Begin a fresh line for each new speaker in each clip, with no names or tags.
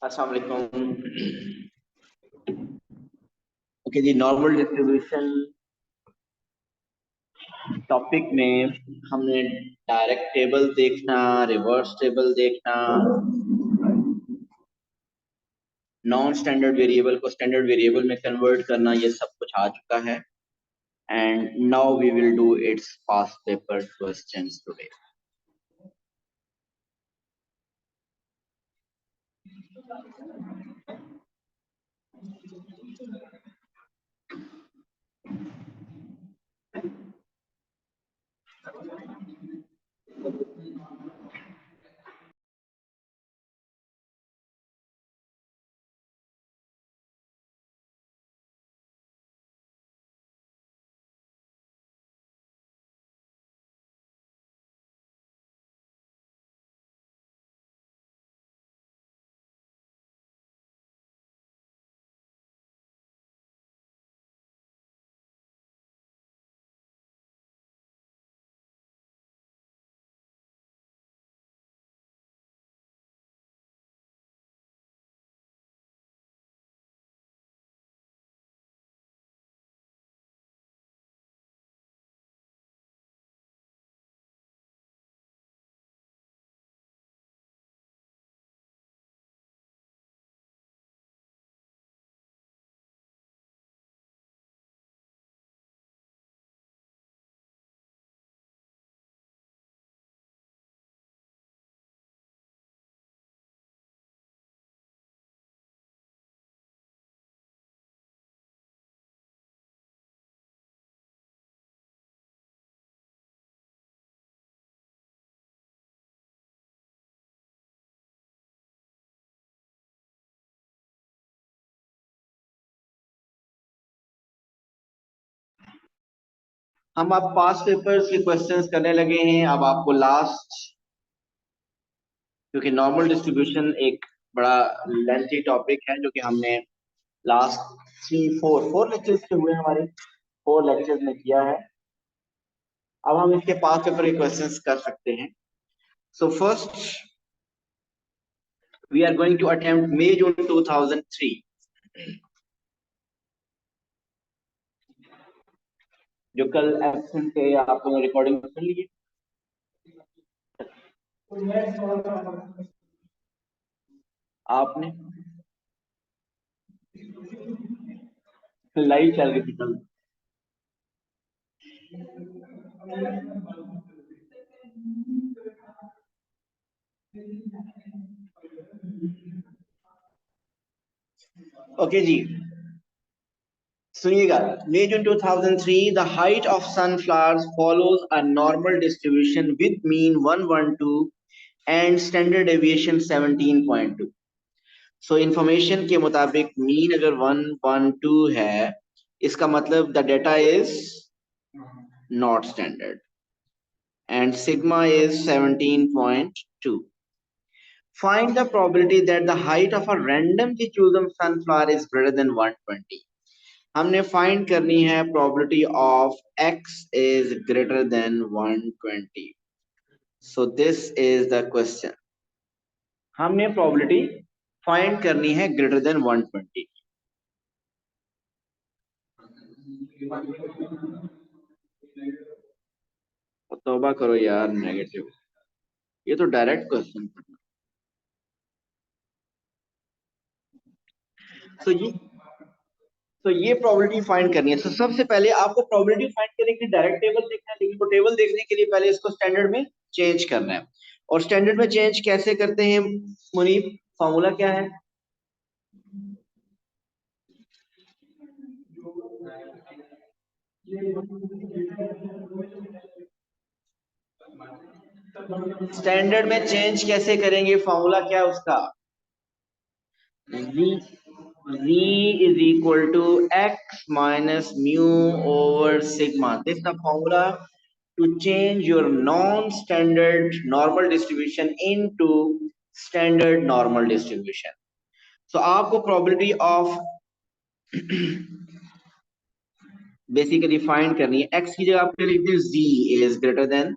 अस्सलाम वालेकुम। ओके जी, नॉर्मल डिस्ट्रीब्यूशन टॉपिक में हमने डायरेक्ट टेबल देखना, रिवर्स टेबल देखना, नॉन स्टैंडर्ड वेरिएबल को स्टैंडर्ड वेरिएबल में कन्वर्ट करना, ये सब कुछ आ चुका है। And now we will do its past paper questions today. हम अब पास्ट पेपर्स के क्वेश्चंस करने लगे हैं। अब आपको लास्ट, क्योंकि नॉर्मल डिस्ट्रीब्यूशन एक बड़ा लेंथी टॉपिक है जो कि हमने लास्ट फोर लेक्चर्स के हुए हमारे 4 लेक्चर्स में किया है। अब हम इसके पास पेपर के क्वेश्चंस कर सकते हैं। So first we are going to attempt May June 2003। जो कल एब्सेंट थे आप लोग रिकॉर्डिंग सुन लीजिए। आपने लाइव चल रही थी कल। ओके जी, सुनिएगा। May June 2003, the height of sunflowers follows a normal distribution with mean 112 and standard deviation 17.2. So information के मुताबिक मीन अगर 112 है, इसका मतलब the data is not standard and sigma is 17.2. Find the probability that the height of a randomly chosen sunflower is greater than 120. हमने find करनी है probability of x is greater then 120. So this is the question. हमने probability find करनी है greater than 120। तौबा करो यार, negative. ये तो डायरेक्ट क्वेश्चन। तो ये प्रोबेबिलिटी फाइंड करनी है। तो सबसे पहले आपको प्रोबेबिलिटी फाइंड करने के लिए डायरेक्ट टेबल देखना है, लेकिन वो टेबल देखने के लिए पहले इसको स्टैंडर्ड में चेंज करना है। और स्टैंडर्ड में चेंज कैसे करते हैं मुनीब? फॉर्मूला क्या है? स्टैंडर्ड में चेंज कैसे करेंगे? फॉर्मूला क्या है उसका? v is equal to x minus mu over sigma. This is the formula to change your non-standard normal distribution into standard normal distribution. So आपको probability of basically find करनी है। x की जगह आप लिख दें z is greater than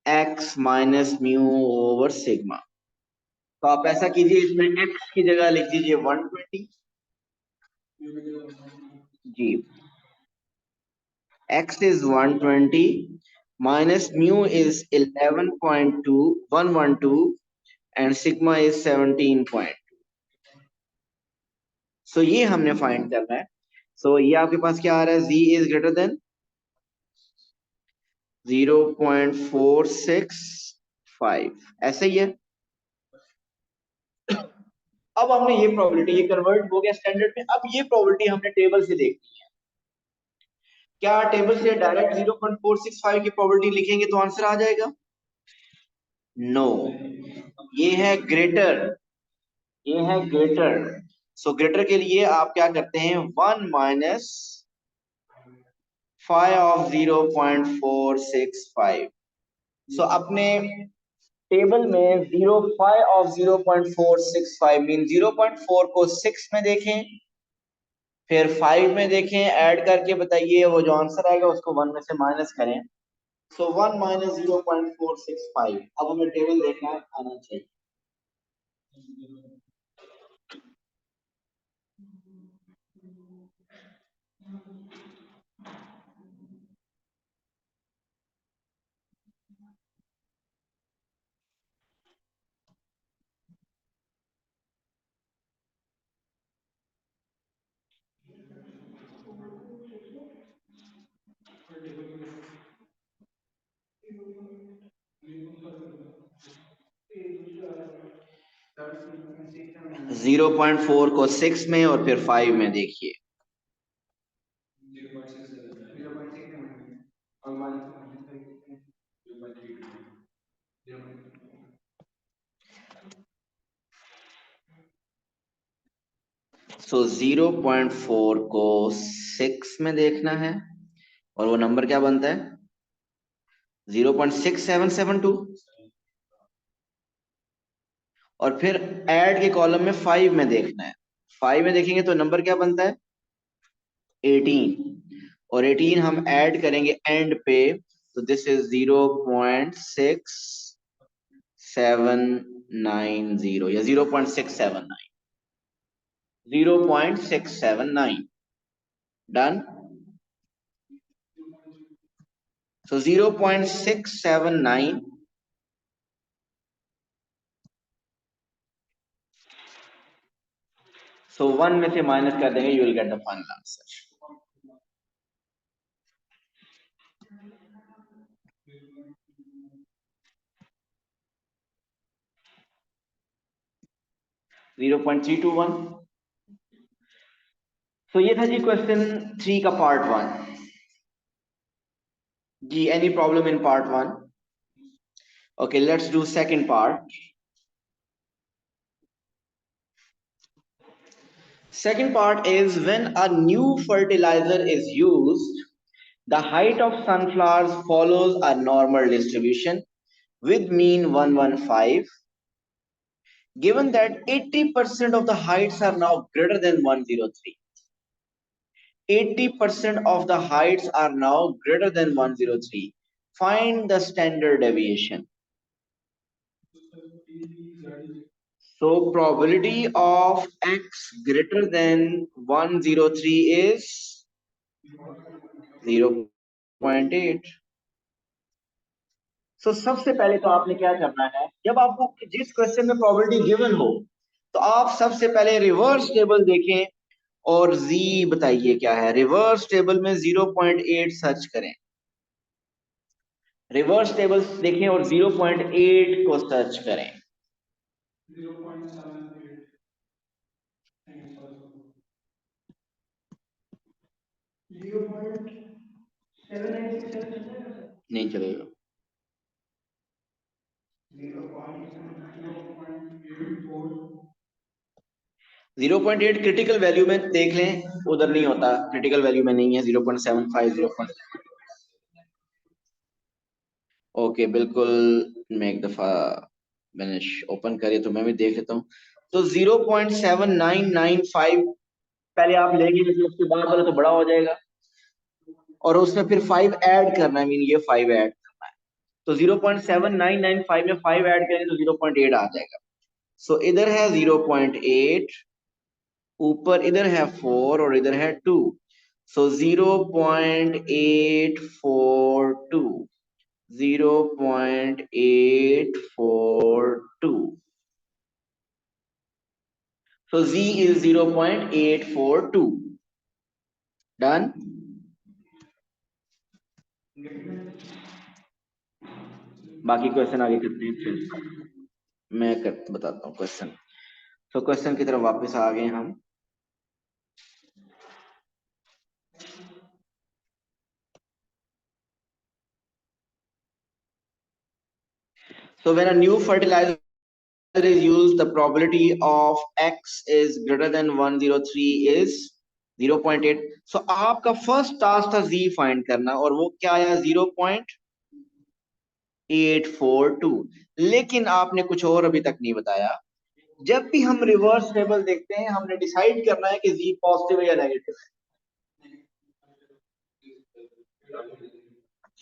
x minus mu over sigma. तो आप ऐसा कीजिए, इसमें x की जगह लिख दीजिए 120 जी। x is 120 minus mu is 11.2112 and sigma is 17 point। सो ये हमने फाइंड करना है। सो ये आपके पास क्या आ रहा है, z इज ग्रेटर देन 0.465, ऐसे ही है। अब हमने ये प्रोबेबिलिटी, ये कन्वर्ट हो गया स्टैंडर्ड में। अब ये प्रोबेबिलिटी हमने टेबल से देखनी है। क्या टेबल से डायरेक्ट 0.465 की प्रोबेबिलिटी लिखेंगे तो आंसर आ जाएगा? नो, ये है ग्रेटर, ये है ग्रेटर। सो ग्रेटर के लिए आप क्या करते हैं, 1 माइनस 5 ऑफ 0.465। सो अपने टेबल में 0.5 ऑफ 0.465 मीन 0.4 को 6 में देखें, फिर 5 में देखें, ऐड करके बताइए वो जो आंसर आएगा उसको 1 में से माइनस करें। सो 1 माइनस 0.465। अब हमें टेबल देखना आना चाहिए। 0.4 को 6 में और फिर 5 में देखिए। सो 0.4 को 6 में देखना है और वो नंबर क्या बनता है, 0.6772। और फिर ऐड के कॉलम में 5 में देखना है। 5 में देखेंगे तो नंबर क्या बनता है, 18। और 18 हम ऐड करेंगे एंड पे, तो दिस इज 0.6790 या 0.679, 0.679 डन। सो 0.679 सो 1 में से माइनस कर देंगे, you will get the final answer. 0.321। तो ये था जी क्वेश्चन 3 का पार्ट 1 जी। Any problem in part 1? Okay, let's do second part. Second part is when a new fertilizer is used, the height of sunflowers follows a normal distribution with mean 115. Given that 80% of the heights are now greater than 103. 80% of the heights are now greater than 103. Find the standard deviation. So probability of x greater than 103 is 0.8। सो सबसे पहले तो आपने क्या करना है, जब आपको जिस क्वेश्चन में प्रोबेबिलिटी गिवन हो तो आप सबसे पहले रिवर्स टेबल देखें और z बताइए क्या है। रिवर्स टेबल में 0.8 सर्च करें, रिवर्स टेबल देखें और 0.8 को सर्च करें। 0.7 नहीं चलेगा। 0.8 क्रिटिकल वैल्यू में देख लें, उधर नहीं होता, क्रिटिकल वैल्यू में नहीं है। 0.75 0. ओके बिल्कुल, मैं एक दफा मैंने ओपन करी तो मैं भी देख लेता हूँ। तो 0.7995 पहले आप लेंगे, लेकिन उसके बाद वाला तो बड़ा हो जाएगा और उसमें फिर 5 ऐड करना है, मीन ये 5 ऐड करना है। तो 0.7995 में 5 ऐड करें तो 0.8 आ जाएगा। सो इधर है 0.8, ऊपर इधर है 4 और इधर है 2। सो 0.842, 0.842। So Z is 0.842. Done? बाकी क्वेश्चन आगे करते हैं फिर मैं बताता हूँ क्वेश्चन। तो क्वेश्चन की तरफ वापस आ गए हम। So when a new fertilizer is used, the probability of X is greater than 103 is 0.8। So आपका फर्स्ट टास्क था Z फाइंड करना और वो क्या आया 0.842। लेकिन आपने कुछ और अभी तक नहीं बताया। जब भी हम रिवर्स टेबल देखते हैं हमने डिसाइड करना है कि Z पॉजिटिव है या नेगेटिव है।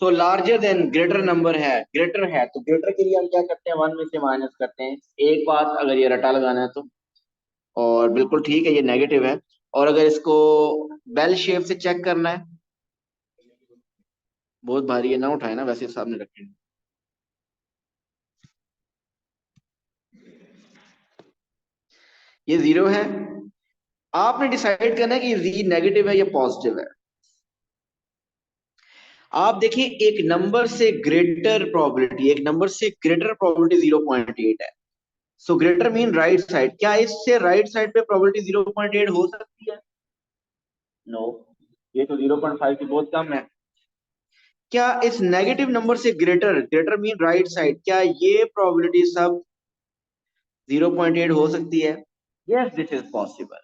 सो लार्जर देन ग्रेटर नंबर है, ग्रेटर है तो ग्रेटर के लिए हम क्या करते हैं 1 में से माइनस करते हैं। एक बात अगर ये रटा लगाना है तो, और बिल्कुल ठीक है ये नेगेटिव है। और अगर इसको बेल शेप से चेक करना है, बहुत भारी है ना उठाए ना, वैसे सामने रखें। ये 0 है। आपने डिसाइड करना है कि ये नेगेटिव है या पॉजिटिव है। आप देखिए एक नंबर से ग्रेटर प्रोबेबिलिटी, एक नंबर से ग्रेटर प्रोबेबिलिटी 0.8 है। So greater mean right side. क्या इससे राइट साइड पे प्रोबेबिलिटी 0.8 हो सकती है? नो, ये तो 0.5 की बहुत कम है। क्या इस नेगेटिव नंबर से greater, greater mean right side, क्या ये प्रोबेबिलिटी सब 0.8 हो सकती है? Yes, this is possible.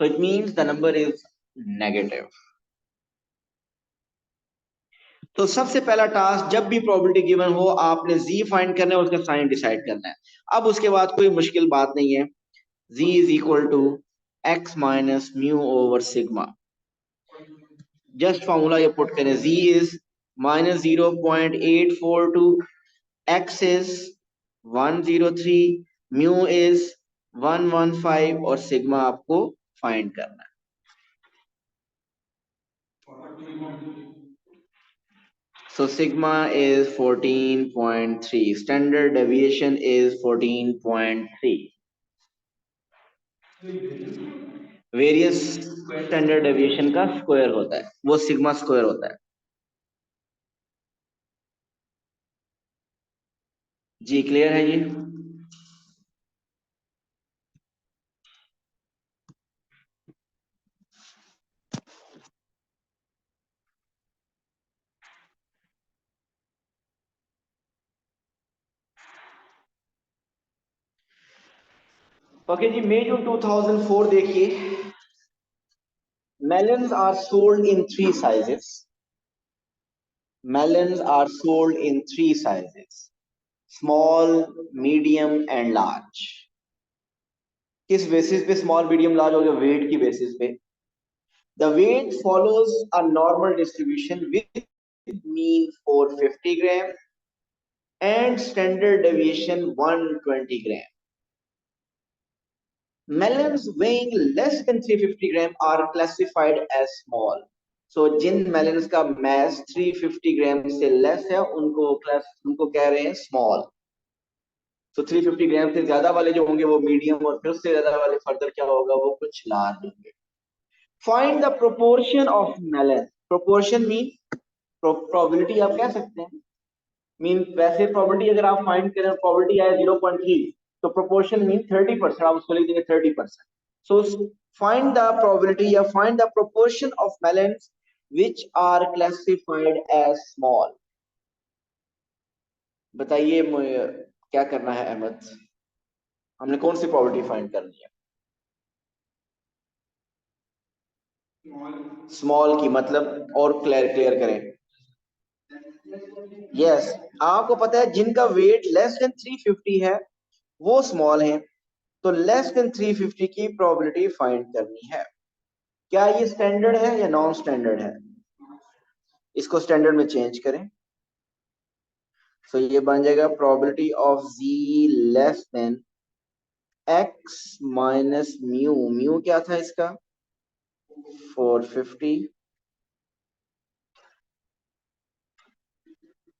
So it means the number is negative. तो सबसे पहला टास्क जब भी प्रोबेबिलिटी गिवन हो आपने z फाइंड करना है, उसका साइन डिसाइड करना है। अब उसके बाद कोई मुश्किल बात नहीं है। z is equal to x minus mu over sigma. Just formula ये पुट करें, z is minus 0.842, x is 103, mu is 115 और सिग्मा आपको फाइंड करना है। So sigma is 14.3, standard deviation is 14.3। Various standard deviation का स्क्वायर होता है, वो सिग्मा स्क्वायर होता है। जी क्लियर है ये? ओके जी, मई जून 2004 देखिए। Melons are sold in three sizes. Melons are sold in three sizes: small, medium and large। किस बेसिस पे स्मॉल, मीडियम, लार्ज हो गया? वेट की बेसिस पे। The weight follows a normal distribution with mean 450 gram and standard deviation 120 gram. Melons weighing less than 350 gram are classified as small. So Jin melons का mass 350 gram से less है उनको कह रहे हैं small। So 350 gram से ज्यादा वाले जो होंगे वो medium और फिर उससे ज्यादा वाले फर्दर क्या होगा, वो कुछ large होंगे। Find the proportion of melon। Proportion mean probability आप कह सकते हैं। मीन वैसे प्रोबेबिलिटी अगर आप फाइंड करें, प्रोबेबिलिटी आए 0.3, तो प्रोपोर्शन मीन 30%, आप उसको लिख देंगे 30%। सो फाइंड द प्रोबेबिलिटी या find the proportion of melons which are classified as small. बताइए क्या करना है अहमद, हमने कौन सी प्रोबेबिलिटी फाइंड करनी है? स्मॉल की मतलब और क्लियर करें। यस, आपको पता है जिनका वेट लेस देन 350 है वो स्मॉल है, तो लेस देन 350 की प्रोबेबिलिटी फाइंड करनी है। क्या ये स्टैंडर्ड है या नॉन स्टैंडर्ड है? इसको स्टैंडर्ड में चेंज करें। सो ये बन जाएगा probability of z less than x minus mu, mu क्या था इसका 450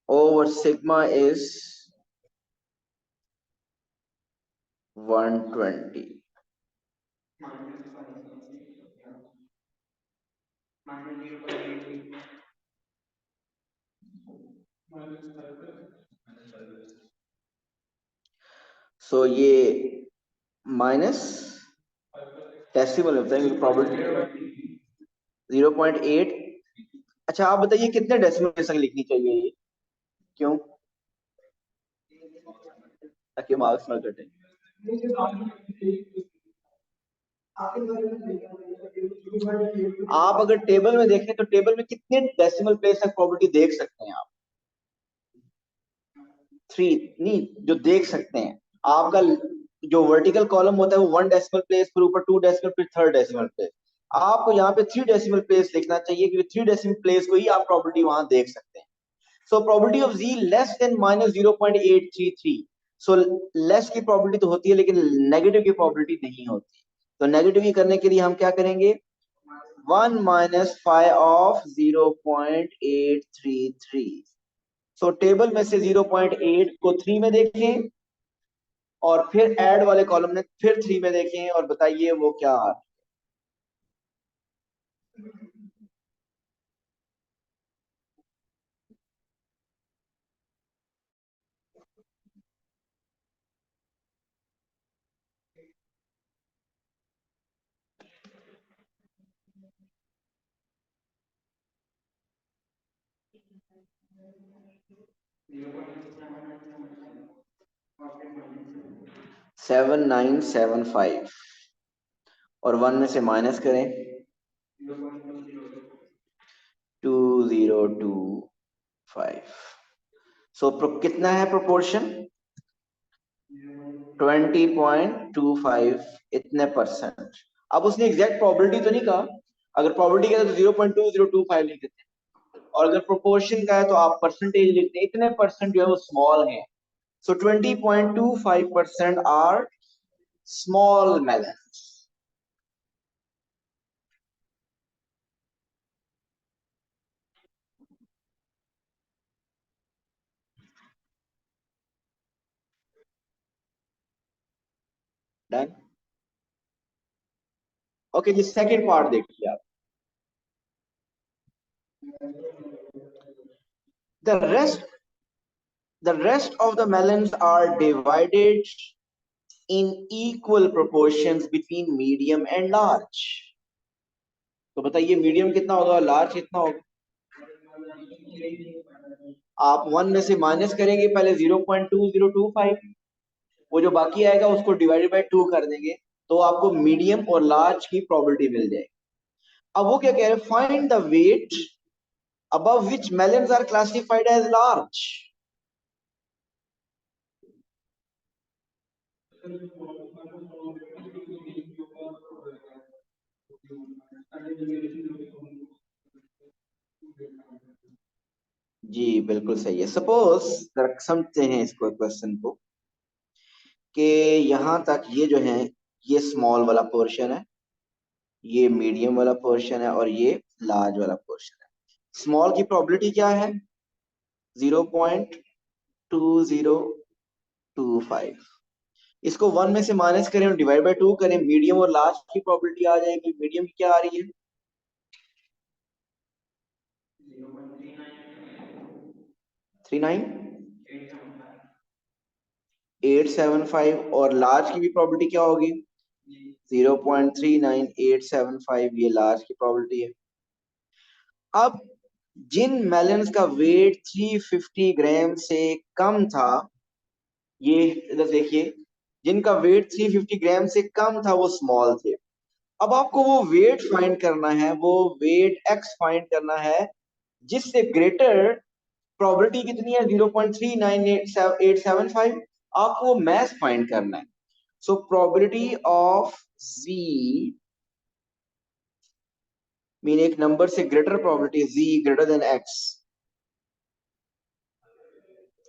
over sigma is 120. सो ये माइनस डेसिमल होता है प्रॉबिलिटी 0.8। अच्छा आप बताइए कितने डेसिमल तक लिखनी चाहिए ये, क्यों, ताकि मार्क्स ना कटे। आप अगर टेबल में देखें तो टेबल में कितने डेसिमल प्लेस तक प्रॉबिलिटी देख सकते हैं आप, 3 नहीं, जो देख सकते हैं। आपका जो वर्टिकल कॉलम होता है वो 1 डेसिमल प्लेस, फिर ऊपर 2 डेसिमल, फिर 3rd डेसिमल प्लेस। आपको यहाँ पे 3 डेसिमल प्लेस लिखना चाहिए, क्योंकि 3 डेसिमल प्लेस को ही आप प्रॉबिलिटी वहां देख सकते हैं। सो probability of z less than minus 0.833। So less की प्रोबेबिलिटी तो होती है लेकिन नेगेटिव की प्रोबेबिलिटी नहीं होती। तो नेगेटिव ही करने के लिए हम क्या करेंगे, 1 माइनस 5 ऑफ 0.833। सो टेबल में से 0.8 को 3 में देखें और फिर ऐड वाले कॉलम में फिर 3 में देखें और बताइए वो क्या आ रहा है। 7975 और 1 में से माइनस करें 2025। सो कितना है प्रोपोर्शन 20.25 इतने परसेंट। अब उसने एग्जैक्ट प्रोबेबिलिटी तो नहीं कहा, अगर प्रोबेबिलिटी कहता तो 0.2025 लिख देते, और अगर प्रोपोर्शन का है तो आप परसेंटेज लिखते हैं, इतने परसेंट जो है वो स्मॉल है। So 20.25% are small melons. Done. Okay जी, सेकंड पार्ट देखिए आप। The rest of the melons are divided in equal proportions between medium and large। तो बताइए मीडियम कितना होगा, लार्ज कितना होगा। आप 1 में से माइनस करेंगे पहले 0.2025, वो जो बाकी आएगा उसको डिवाइडेड बाय 2 कर देंगे, तो आपको मीडियम और लार्ज की प्रोबेबिलिटी मिल जाएगी। अब वो क्या कह रहे हैं, find the weight above which melons are classified as large। जी बिल्कुल सही है। सपोज समझते हैं इसको क्वेश्चन को कि यहां तक ये जो है ये स्मॉल वाला पोर्शन है, ये मीडियम वाला पोर्शन है और ये लार्ज वाला पोर्शन है। स्मॉल की प्रोबेबिलिटी क्या है 0.2025। इसको 1 में से माइनस करें और डिवाइड बाय 2 करें, मीडियम और लार्ज की प्रोबेबिलिटी आ जाएगी। मीडियम की क्या आ रही है 39875, और लार्ज की भी प्रोबेबिलिटी क्या होगी 0.39875, ये लार्ज की प्रोबेबिलिटी है। अब जिन मेलन्स का वेट 350 ग्राम से कम था, ये इधर देखिए, जिनका वेट 350 ग्राम से कम था वो स्मॉल थे। अब आपको वो वेट फाइंड करना है, वो वेट एक्स फाइंड करना है जिससे ग्रेटर प्रोबेबिलिटी कितनी है 0.39875, आपको वो मैथ फाइंड करना है। सो प्रोबेबिलिटी ऑफ z मीन एक नंबर से greater probability z greater than x।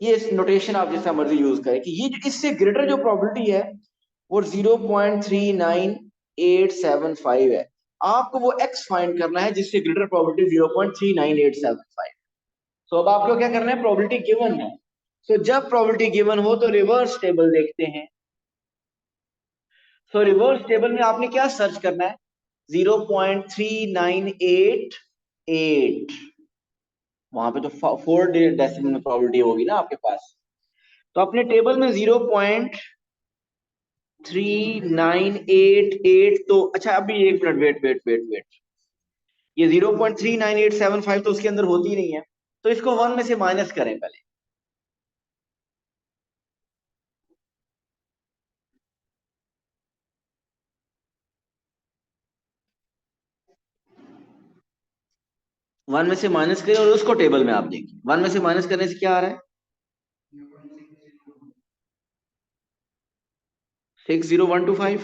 ये नोटेशन आप जैसा मर्जी यूज करें कि ये जो इससे ग्रेटर जो प्रोबेबिलिटी है वो 0.39875 है। आपको वो x फाइंड करना है जिससे ग्रेटर प्रोबेबिलिटी 0.39875। तो अब आपको क्या करना है, प्रोबेबिलिटी गिवन है, तो जब प्रोबेबिलिटी गिवन हो तो रिवर्स टेबल देखते हैं। तो रिवर्स टेबल में आपने क्या सर्च करना है, 0.3988, वहां पे तो 4 डेसिमल में प्रोबेबिलिटी होगी ना आपके पास। तो अपने टेबल में 0.3988, तो अच्छा अभी एक minute, wait wait wait wait, ये 0.39875 तो उसके अंदर होती ही नहीं है, तो इसको 1 में से माइनस करें पहले। वन में से माइनस करें और उसको टेबल में आप देखिए, 1 में से माइनस करने से क्या आ रहा है, 60125।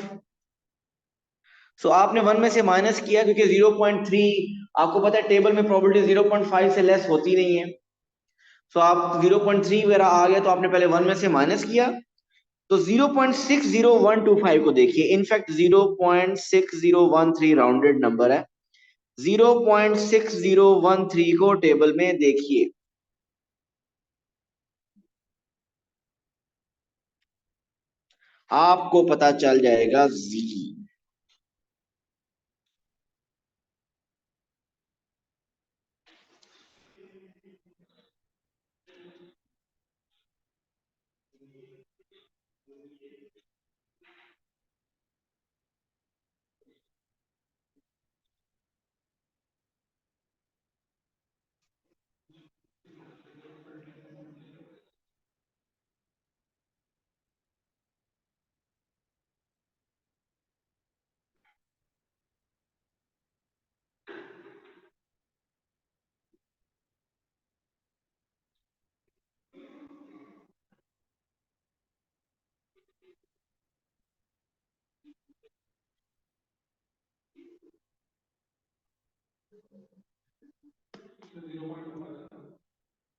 सो आपने 1 में से माइनस किया क्योंकि 0.3, आपको पता है टेबल में प्रोबेबिलिटी 0.5 से लेस होती नहीं है। सो आप 0.3 वगैरह आ गया तो आपने पहले 1 में से माइनस किया, तो 0.60125 को देखिए, इनफैक्ट 0.6013 राउंडेड नंबर है, 0.6013 को टेबल में देखिए। आपको पता चल जाएगा जी।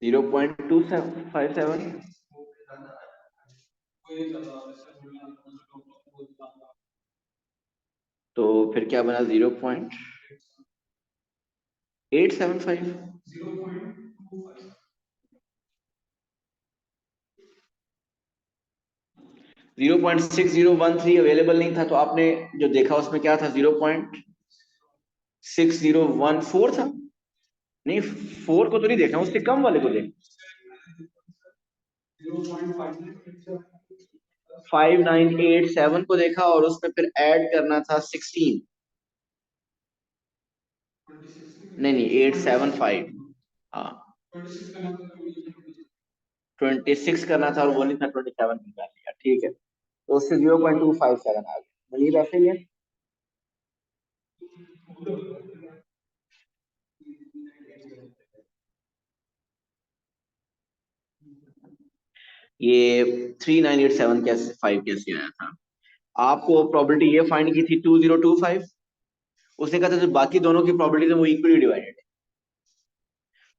0.257, तो फिर क्या बना, 0.875। 0.6013 अवेलेबल नहीं था, तो आपने जो देखा उसमें क्या था, 0.6014 था। नहीं, 4 को तो नहीं देखा, उससे कम वाले को देखा, 5987 को देखा, और उसमें फिर ऐड करना था 16, नहीं नहीं 875, हाँ 26 करना था और वो नहीं था, 27 निकाल लिया, ठीक है, तो उससे 0.257 आ गया। मनीष ऐसे ही है। ये 3987 कैसे 5 कैसे आया था, आपको प्रॉबिलिटी ये फाइंड की थी 2025, उसने कहा था जो बाकी दोनों की प्रॉबिलिटी है वो इक्वली डिवाइडेड है,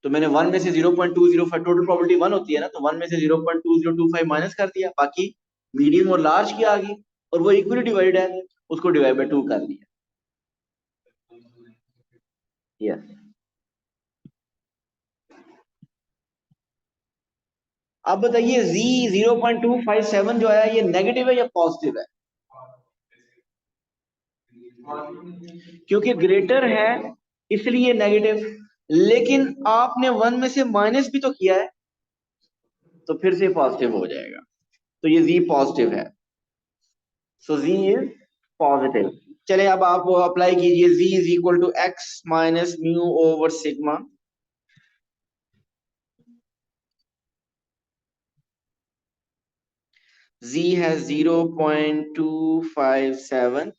तो मैंने 1 में से 0.205, टोटल प्रॉबिलिटी 1 होती है ना, तो 1 में से 0.2025 माइनस कर दिया, बाकी मीडियम और लार्ज की आ गई, और वो इक्वली डिवाइडेड है, उसको डिवाइड बाय 2 कर दिया। यस। अब बताइए जी 0.257 जो है ये नेगेटिव है या पॉजिटिव है, क्योंकि ग्रेटर है इसलिए नेगेटिव, लेकिन आपने 1 में से माइनस भी तो किया है, तो फिर से पॉजिटिव हो जाएगा, तो ये जी पॉजिटिव है, सो जी इज पॉजिटिव। चले अब आप वो अप्लाई कीजिए, z is equal to x minus mu over sigma. z है 0.257,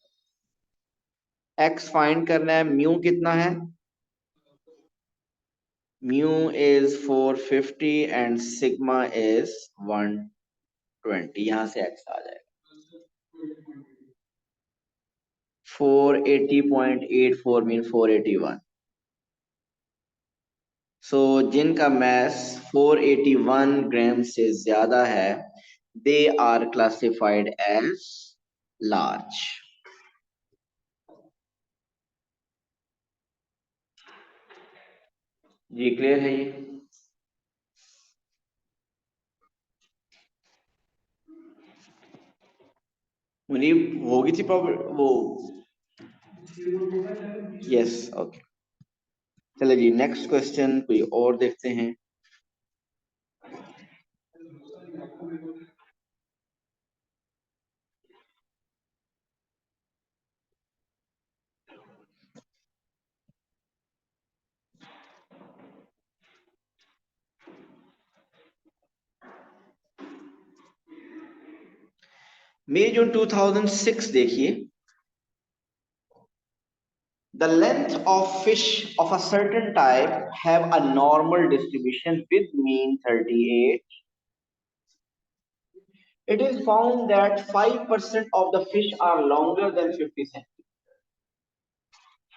x फाइंड करना है, म्यू कितना है, mu is 450 and sigma is 120, यहां से x आ जाएगा 480.84 मीन 481। सो जिनका मैस 481 ग्राम से ज्यादा है, they are classified as large. जी क्लियर है ये? मुनीब होगी थी प्रॉब्लम वो? Yes okay. चलिए जी नेक्स्ट क्वेश्चन कोई और देखते हैं। मेरी जो 2006 देखिए, the length of fish of a certain type have a normal distribution with mean 38. It is found that 5% of the fish are longer than 50 centimeters.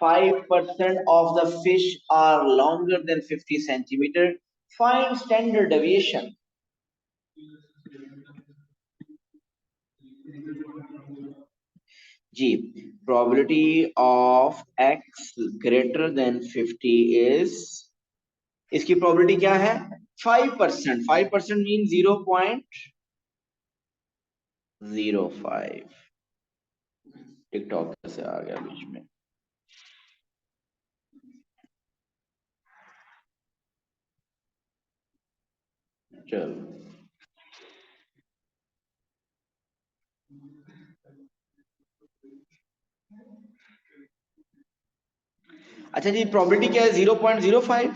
5% of the fish are longer than 50 centimeters. Find standard deviation. Ji, probability of x greater than 50 is, इसकी probability क्या है? 5%. 5% means 0.05. TikTok से आ गया बीच में। चलो अच्छा जी, probability क्या है? 0.05।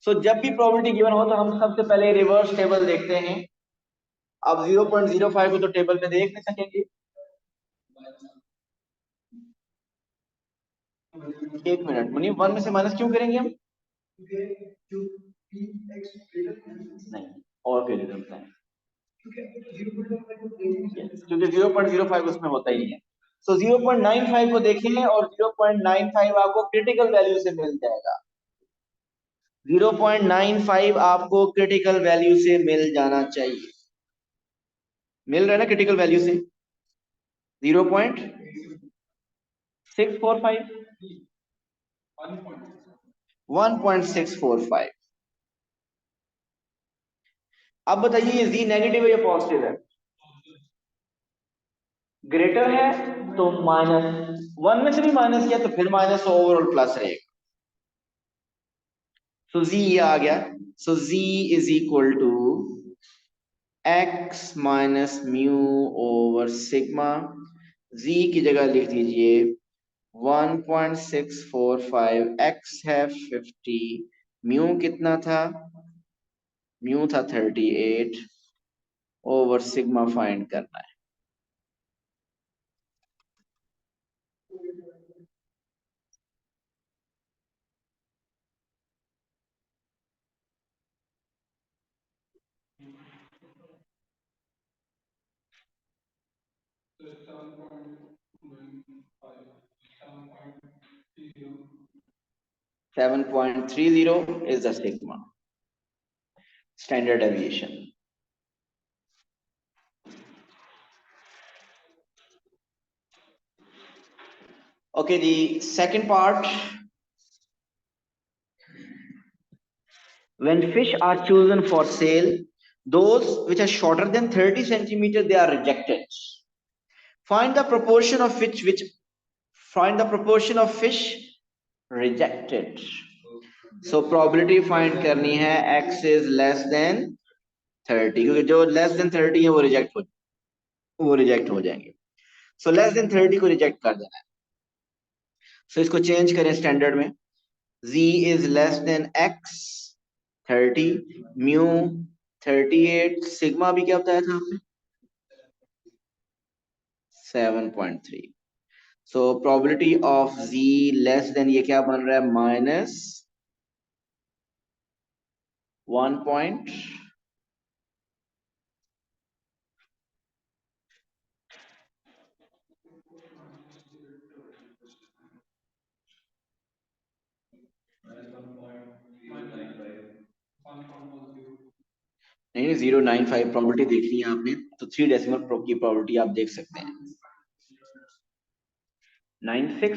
सो जब भी प्रोबेबिलिटी गिवन हो तो हम सबसे पहले रिवर्स टेबल देखते हैं। अब 0.05 को तो टेबल में देख नहीं सकेंगे। एक मिनट मुनीब, 1 में से माइनस क्यों करेंगे हम? नहीं, और क्यों नहीं करते हैं? क्योंकि 0.05 उसमें होता ही नहीं है। सो 0.95 को देखें और 0.95 आपको क्रिटिकल वैल्यू से मिल जाएगा। 0.95 आपको क्रिटिकल वैल्यू से मिल जाना चाहिए। मिल रहा है ना क्रिटिकल वैल्यू से? 0.645, 1.645। अब बताइए ये जी नेगेटिव है या पॉजिटिव है? ग्रेटर है तो माइनस, 1 में से भी माइनस किया तो फिर माइनस, तो ओवरऑल प्लस रहेगा। सो जी ये आ गया। So G is equal to x minus mu over sigma. G की जगह लिख दीजिए 1.645, x है 50, म्यू कितना था? म्यू था 38 ओवर सिग्मा फाइंड करना है। Seven point three zero is the sigma standard deviation. Okay, the second part, when fish are chosen for sale, those which are shorter than 30 centimeters, they are rejected. Find the proportion of fish rejected. So probability find करनी है x is less than 30, क्योंकि जो less than 30 है वो reject हो जाएंगे। So less than 30 को reject कर देना है। So इसको चेंज करें स्टैंडर्ड में, z is less than x 30, mu 38, sigma भी क्या बताया था आपने? 7.3। सो probability of z less than ये क्या बन रहा है? माइनस 1. 1.095 नहीं, 095 प्रॉपर्टी देखनी है आपने तो 3 डेसिमल की प्रॉपर्टी आप देख सकते हैं। 96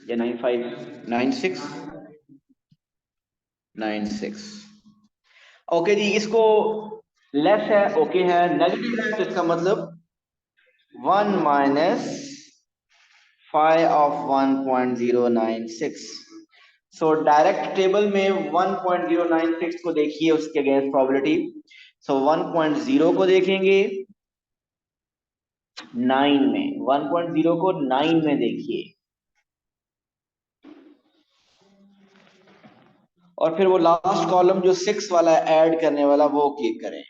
या 95, 96, 96। ओके जी, इसको लेस है, ओके है, नेगेटिव है तो इसका मतलब 1 minus 5 of 1.096। So direct table में 1.096 को देखिए, उसके अगेंस्ट प्रोबेबिलिटी। सो 1.0 को देखेंगे 9 में, 1.0 को 9 में देखिए, और फिर वो लास्ट कॉलम जो 6 वाला ऐड करने वाला वो क्लिक करें।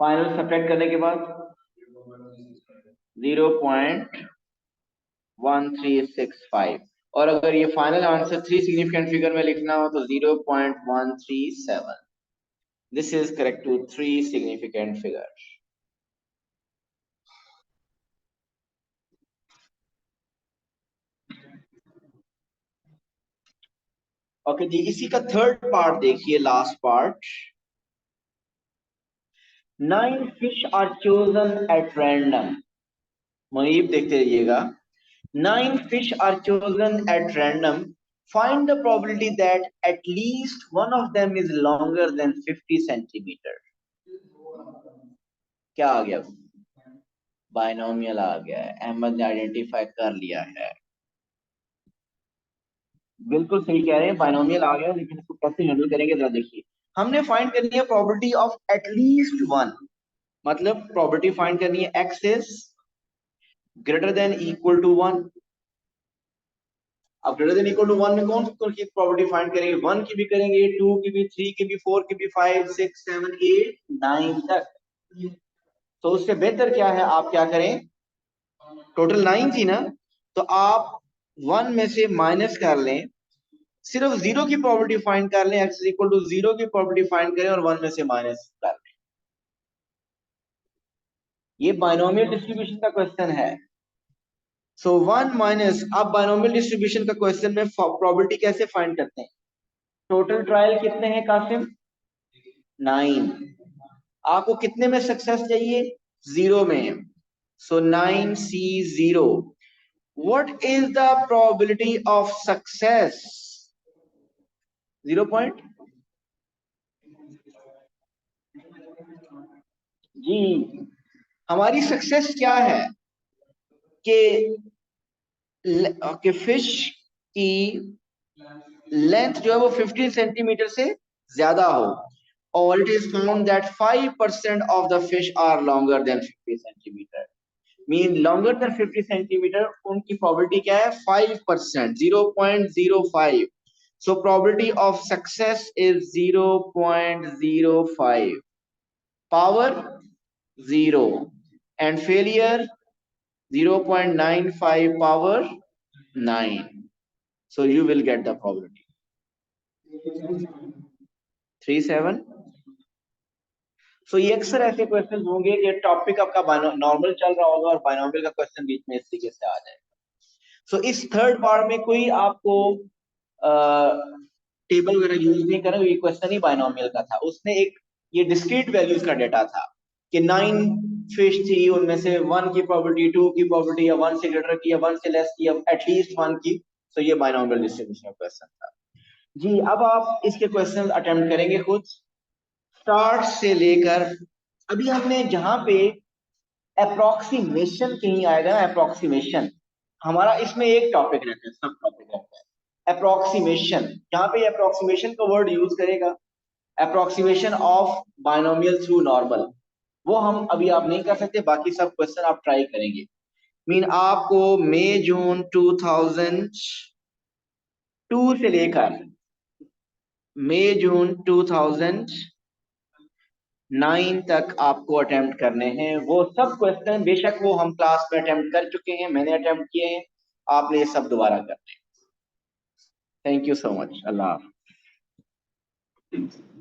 फाइनल सब्ट्रैक्ट करने के बाद 0.1365, और अगर ये फाइनल आंसर 3 सिग्निफिकेंट फिगर में लिखना हो तो 0.137। This is correct to 3 significant figure. Okay जी, इसी का थर्ड पार्ट देखिए, last part. 9 fish are chosen at random। Munib देखते रहिएगा। 9 fish are chosen at random। Find the probability that at least one of them is longer than 50 centimeter। क्या आ गया? Binomial आ गया है, अहमद ने आइडेंटिफाई कर लिया है। बिल्कुल सही कह रहे हैं, बाइनोमियल आ गया, लेकिन इसको कैसे हैंडल करेंगे जरा देखिए। हमने फाइंड करनी है प्रोबेबिलिटी ऑफ एटलीस्ट वन, मतलब प्रोबेबिलिटी फाइंड करनी है x is greater than equal to one. अब greater than equal to one में कौन कौन की प्रोबेबिलिटी फाइंड करेंगे? वन की भी करेंगे, टू की भी, थ्री की भी, फोर की भी, five, six, seven, eight, nine तक। तो उससे बेहतर क्या है, आप क्या करें, टोटल 9 थी ना, तो आप 1 में से माइनस कर लें, सिर्फ 0 की प्रोबेबिलिटी फाइंड कर लें, x इक्वल टू 0 की प्रोबेबिलिटी फाइंड करें और 1 में से माइनस कर लें। ये बाइनोमियल डिस्ट्रीब्यूशन का क्वेश्चन है। सो 1 माइनस, अब बाइनोमियल डिस्ट्रीब्यूशन का क्वेश्चन में प्रोबेबिलिटी कैसे फाइंड करते हैं? टोटल ट्रायल कितने हैं कासिम? 9। आपको कितने में सक्सेस चाहिए? 0 में। So 9C0। What is the probability of success? 0 point जी। हमारी सक्सेस क्या है कि फिश की लेंथ जो है वो 15 सेंटीमीटर से ज्यादा हो, और it is found that 5% of the fish are longer than 50 centimetre. Mean longer than 50 centimetre, उनकी प्रोबेबिलिटी क्या है? 5%, 0.05। So probability of success is 0.05, power 0, and failure 0.95 power 9। So you will get the probability 37। So ये अक्सर ऐसे question होंगे कि topic आपका normal चल रहा होगा और बाइनोमियल का क्वेश्चन बीच में इस तरीके से आ जाएगा। सो इस थर्ड पार्ट में कोई आपको टेबल वगैरह यूज नहीं करें, ये क्वेश्चन ही बाइनोमियल का था। उसने एक ये डिस्क्रीट वैल्यूज का डेटा था कि 9 फिश थी, उनमें से 1 की प्रोबेबिलिटी, 2 की प्रोबेबिलिटी, या 1 से ग्रेटर की, या 1 से लेस की, या एटलीस्ट 1 की। तो ये बाइनोमियल डिस्ट्रीब्यूशन का क्वेश्चन था जी। अब आप इसके क्वेश्चन अटेम्प्ट करेंगे खुद, स्टार्ट से लेकर, अभी हमने जहां पे अप्रोक्सीमेशन कहीं आएगा ना, अप्रोक्सीमेशन हमारा इसमें एक टॉपिक रहता है, सब टॉपिक रहता है अप्रोक्सीमेशन। जहां पे अप्रोक्सीमेशन का वर्ड यूज करेगा, approximation of binomial through normal, वो हम अभी आप नहीं कर सकते, बाकी सब क्वेश्चन आप ट्राई करेंगे। मीन आपको मई जून 2002 से लेकर मई जून 2000 9 तक आपको अटेम्प्ट करने हैं। वो सब क्वेश्चन बेशक वो हम क्लास में अटेम्प्ट कर चुके हैं, मैंने अटेम्प्ट किए हैं, आपने ये सब दोबारा करने हैं। Thank you so much. अल्लाह हाफ़िज़।